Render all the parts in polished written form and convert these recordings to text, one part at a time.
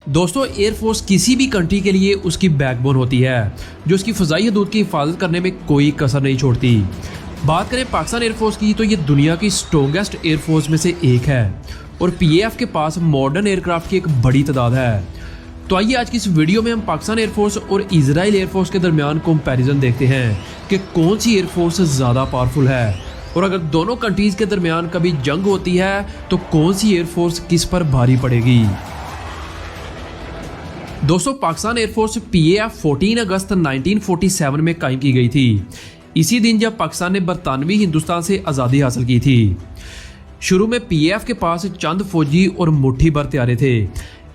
दोस्तों, एयरफोर्स किसी भी कंट्री के लिए उसकी बैकबोन होती है जो उसकी फ़ज़ाई हदूद की हिफाजत करने में कोई कसर नहीं छोड़ती। बात करें पाकिस्तान एयरफोर्स की तो ये दुनिया की स्ट्रॉन्गेस्ट एयरफोर्स में से एक है और पीएएफ के पास मॉडर्न एयरक्राफ्ट की एक बड़ी तादाद है। तो आइए आज की इस वीडियो में हम पाकिस्तान एयरफोर्स और इजराइल एयरफोर्स के दरमियान कंपैरिजन देखते हैं कि कौन सी एयरफोर्स ज़्यादा पावरफुल है और अगर दोनों कंट्रीज़ के दरमियान कभी जंग होती है तो कौन सी एयरफोर्स किस पर भारी पड़ेगी। दोस्तों, पाकिस्तान एयरफोर्स पीएएफ 14 अगस्त 1947 में कायम की गई थी। इसी दिन जब पाकिस्तान ने बरतानवी हिंदुस्तान से आज़ादी हासिल की थी। शुरू में पीएएफ के पास चंद फौजी और मुट्ठी भर तैयारे थे,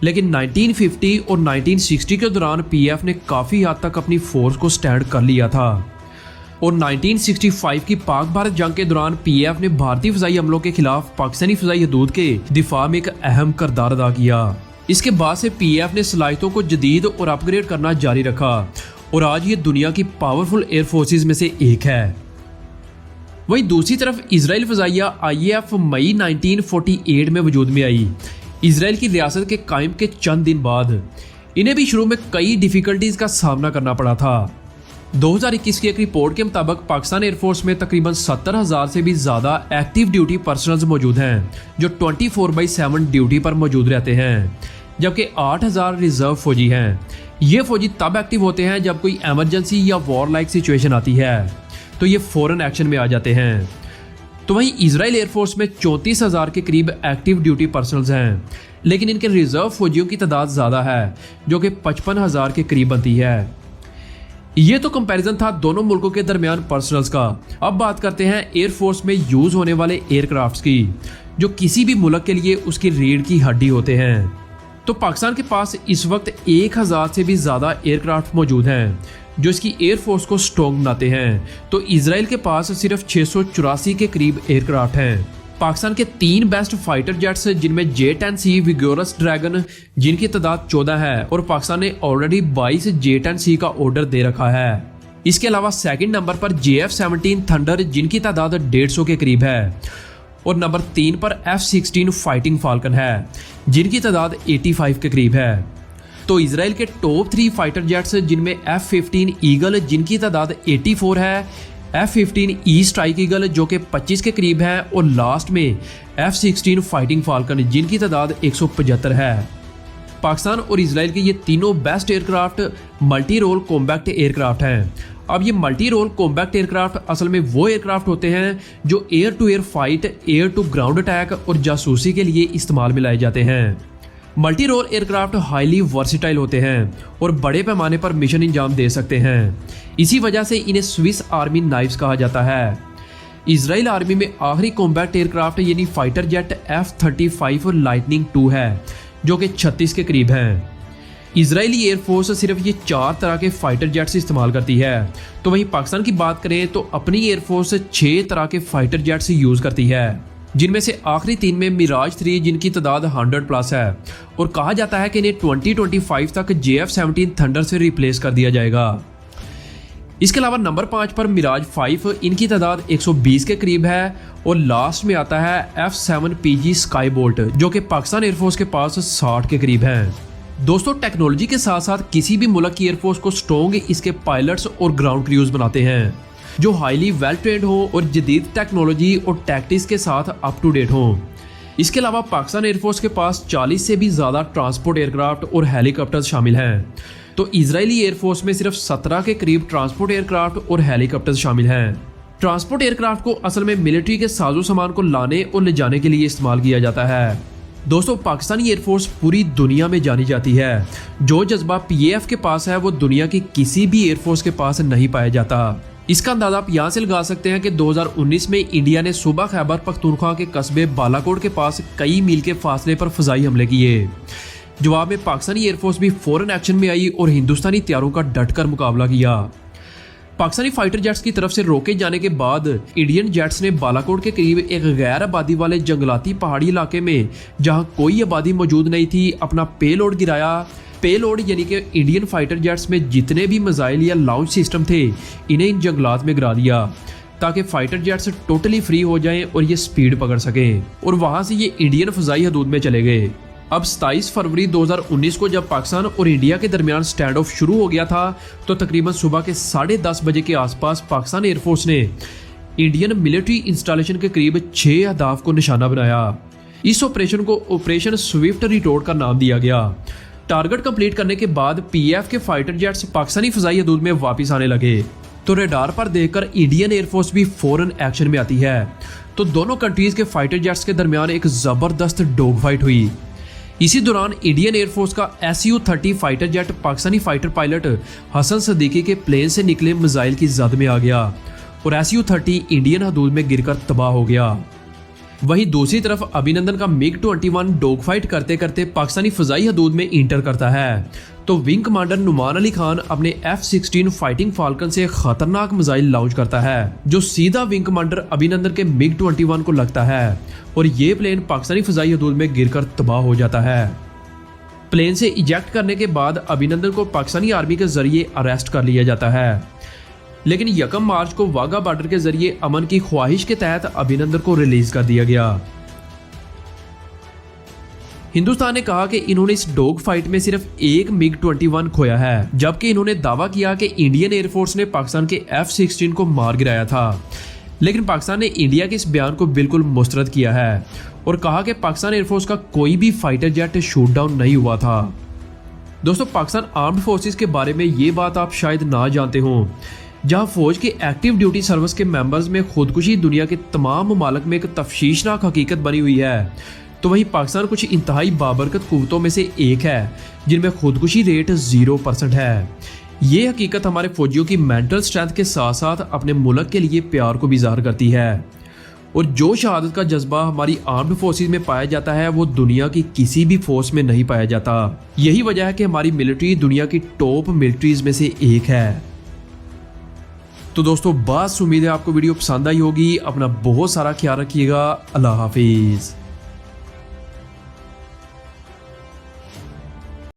लेकिन 1950 और 1960 के दौरान पीएएफ ने काफ़ी हद तक अपनी फोर्स को स्टैंड कर लिया था और 1965 की पाक भारत जंग के दौरान पीएएफ ने भारतीय फ़ज़ाई हमलों के खिलाफ पाकिस्तानी फ़ज़ाई हदूद के दिफा में एक अहम किरदार अदा किया। इसके बाद से पीएएफ ने सलाहियतों को जदीद और अपग्रेड करना जारी रखा और आज ये दुनिया की पावरफुल एयर फोर्सेज में से एक है। वहीं दूसरी तरफ इजराइल फ़ज़ाइया आईएएफ मई 1948 में वजूद में आई। इजराइल की रियासत के कायम के चंद दिन बाद इन्हें भी शुरू में कई डिफ़िकल्टीज़ का सामना करना पड़ा था। 2021 की एक रिपोर्ट के मुताबिक पाकिस्तान एयरफोर्स में तकरीबन 70,000 से भी ज़्यादा एक्टिव ड्यूटी पर्सनल्स मौजूद हैं जो 24/7 ड्यूटी पर मौजूद रहते हैं, जबकि 8,000 रिजर्व फौजी हैं। ये फौजी तब एक्टिव होते हैं जब कोई एमरजेंसी या वॉर लाइक सिचुएशन आती है तो ये फ़ौरन एक्शन में आ जाते हैं। तो वहीं इजराइल एयरफोर्स में 34,000 के करीब एक्टिव ड्यूटी पर्सनल्स हैं, लेकिन इनके रिजर्व फौजियों की तादाद ज़्यादा है जो कि 55,000 के करीब बनती है। ये तो कंपैरिजन था दोनों मुल्कों के दरमियान पर्सनल्स का। अब बात करते हैं एयरफोर्स में यूज़ होने वाले एयरक्राफ्ट्स की जो किसी भी मुल्क के लिए उसकी रीढ़ की हड्डी होते हैं। तो पाकिस्तान के पास इस वक्त 1,000 से भी ज़्यादा एयरक्राफ्ट मौजूद हैं जो इसकी एयरफोर्स को स्ट्रॉन्ग बनाते हैं। तो इजराइल के पास सिर्फ 684 के करीब एयरक्राफ्ट हैं। पाकिस्तान के 3 बेस्ट फाइटर जेट्स जिनमें J-10C विगोरस ड्रैगन जिनकी तादाद 14 है और पाकिस्तान ने ऑलरेडी 22 J-10C का ऑर्डर दे रखा है। इसके अलावा सेकंड नंबर पर JF-17 थंडर जिनकी तादाद 150 के करीब है और नंबर 3 पर F-16 फाइटिंग फाल्कन है जिनकी तादाद 85 के करीब है। तो इजराइल के टॉप 3 फाइटर जेट्स जिनमें F-15 ईगल जिनकी तादाद 84 है, F-15 ई स्ट्राइक ईगल जो कि 25 के करीब है और लास्ट में F-16 फाइटिंग फाल्कन जिनकी तादाद 175 है। पाकिस्तान और इजराइल के ये तीनों best aircraft multi role combat aircraft हैं। अब ये मल्टी रोल कॉम्बैक्ट एयरक्राफ्ट असल में वो एयरक्राफ्ट होते हैं जो air to air fight, air to ground attack और जासूसी के लिए इस्तेमाल में लाए जाते हैं। Multi role aircraft highly versatile होते हैं और बड़े पैमाने पर मिशन अंजाम दे सकते हैं। इसी वजह से इन्हें स्विस आर्मी नाइफ्स कहा जाता है। इजराइल आर्मी में आखिरी कॉम्बैक्ट एयरक्राफ्ट यानी फाइटर जेट F-35 लाइटनिंग 2 है जो कि 36 के करीब हैं। इजरायली एयरफोर्स सिर्फ ये 4 तरह के फाइटर जेट्स इस्तेमाल करती है। तो वहीं पाकिस्तान की बात करें तो अपनी एयरफोर्स 6 तरह के फाइटर जेट्स यूज़ करती है, जिनमें से आखिरी 3 में मिराज 3 जिनकी तादाद 100+ है और कहा जाता है कि इन्हें 2025 तक JF-17 थंडर से रिप्लेस कर दिया जाएगा। इसके अलावा नंबर 5 पर मिराज 5 इनकी तादाद 120 के करीब है और लास्ट में आता है F-7PG स्काई बोल्ट जो कि पाकिस्तान एयरफोर्स के पास 60 के करीब है। दोस्तों, टेक्नोलॉजी के साथ साथ किसी भी मुल्क की एयरफोर्स को स्ट्रॉन्ग इसके पायलट्स और ग्राउंड क्रूज बनाते हैं जो हाईली वेल ट्रेंड हो और जदीद टेक्नोलॉजी और टैक्टिक्स के साथ अप टू डेट हो। इसके अलावा पाकिस्तान एयरफोर्स के पास 40 से भी ज़्यादा ट्रांसपोर्ट एयरक्राफ्ट और हेलीकॉप्टर्स शामिल हैं। तो इजरायली एयरफोर्स में सिर्फ 17 के करीब ट्रांसपोर्ट एयरक्राफ्ट और हेलीकॉप्टर्स शामिल हैं। ट्रांसपोर्ट एयरक्राफ्ट को असल में मिलिट्री के साजो सामान को लाने और ले जाने के लिए इस्तेमाल किया जाता है। दोस्तों, पाकिस्तानी एयरफोर्स पूरी दुनिया में जानी जाती है। जो जज्बा पीएएफ के पास है वो दुनिया की किसी भी एयरफोर्स के पास नहीं पाया जाता। इसका अंदाजा आप यहाँ से लगा सकते हैं कि 2019 में इंडिया ने सूबा खैबर पख्तूनख्वा के कस्बे बालाकोट के पास कई मील के फासले पर फ़ज़ाई हमले किए। जवाब में पाकिस्तानी एयरफोर्स भी फ़ौरन एक्शन में आई और हिंदुस्तानी तैयारों का डटकर मुकाबला किया। पाकिस्तानी फाइटर जेट्स की तरफ से रोके जाने के बाद इंडियन जेट्स ने बालाकोट के करीब एक गैर आबादी वाले जंगलाती पहाड़ी इलाके में जहां कोई आबादी मौजूद नहीं थी अपना पेलोड गिराया। पेलोड यानी कि इंडियन फाइटर जेट्स में जितने भी मिसाइल या लॉन्च सिस्टम थे इन्हें इन जंगलात में गिरा दिया ताकि फाइटर जेट्स टोटली फ्री हो जाएं और ये स्पीड पकड़ सकें और वहां से ये इंडियन फ़ज़ाई हदूद में चले गए। अब 27 फरवरी 2019 को जब पाकिस्तान और इंडिया के दरमियान स्टैंड ऑफ शुरू हो गया था तो तकरीबन सुबह के 10:30 बजे के आसपास पाकिस्तान एयरफोर्स ने इंडियन मिलिट्री इंस्टॉलेशन के करीब 6 अहदाफ को निशाना बनाया। इस ऑपरेशन को ऑपरेशन स्विफ्ट रिटोर्ट का नाम दिया गया। टारगेट कंप्लीट करने के बाद पीएफ के फाइटर जेट्स पाकिस्तानी फजाई हदूद में वापस आने लगे तो रेडार पर देखकर इंडियन एयरफोर्स भी फौरन एक्शन में आती है। तो दोनों कंट्रीज के फाइटर जेट्स के दरमियान एक जबरदस्त डॉग फाइट हुई। इसी दौरान इंडियन एयरफोर्स का SU-30 fighter jet Pakistani fighter pilot Hasan Siddiqui के प्लेन से निकले मिसाइल की जद में आ गया और SU-30 इंडियन हदूद में गिरकर तबाह हो गया। वहीं दूसरी तरफ अभिनंदन का MiG-21 डॉग फाइट करते करते पाकिस्तानी फजाई हदूद में इंटर करता है तो विंग कमांडर नुमान अली खान अपने F-16 फाइटिंग फाल्कन से खतरनाक मिसाइल लॉन्च करता है जो सीधा विंग कमांडर अभिनंदन के MiG-21 को लगता है और ये प्लेन पाकिस्तानी फजाई हदूद में गिरकर तबाह हो जाता है। प्लेन से इजेक्ट करने के बाद अभिनंदन को पाकिस्तानी आर्मी के जरिए अरेस्ट कर लिया जाता है, लेकिन 1 मार्च को वाघा बॉर्डर के जरिए अमन की ख्वाहिश के तहत अभिनंदन को रिलीज कर दिया गया। हिंदुस्तान ने कहा कि इन्होंने इस डॉग फाइट में सिर्फ एक MiG-21 खोया है, जबकि इन्होंने दावा किया कि इंडियन एयरफोर्स ने पाकिस्तान के F-16 को मार गिराया था। लेकिन पाकिस्तान ने इंडिया के इस बयान को बिल्कुल मुस्तरद किया है और कहा कि पाकिस्तान एयरफोर्स का कोई भी फाइटर जेट शूट डाउन नहीं हुआ था। दोस्तों, पाकिस्तान आर्म्ड फोर्सेस के बारे में ये बात आप शायद ना जानते हों, जहां फौज के एक्टिव ड्यूटी सर्विस के मेंबर्स में खुदकुशी दुनिया के तमाम ममालिक में एक तफशीशनाक हकीकत बनी हुई है, तो वहीं पाकिस्तान कुछ इंतहाई बाबरकत कुव्वतों में से एक है जिनमें खुदकुशी रेट 0% है। ये हकीकत हमारे फौजियों की मेंटल स्ट्रेंथ के साथ साथ अपने मुल्क के लिए प्यार को भी ज़ाहिर करती है और जो शहादत का जज्बा हमारी आर्म्ड फोर्सेस में पाया जाता है वो दुनिया की किसी भी फोर्स में नहीं पाया जाता। यही वजह है कि हमारी मिलिट्री दुनिया की टॉप मिलिट्रीज में से एक है। तो दोस्तों, बस उम्मीद है आपको वीडियो पसंद आई होगी। अपना बहुत सारा ख्याल रखिएगा। अल्लाह हाफिज़।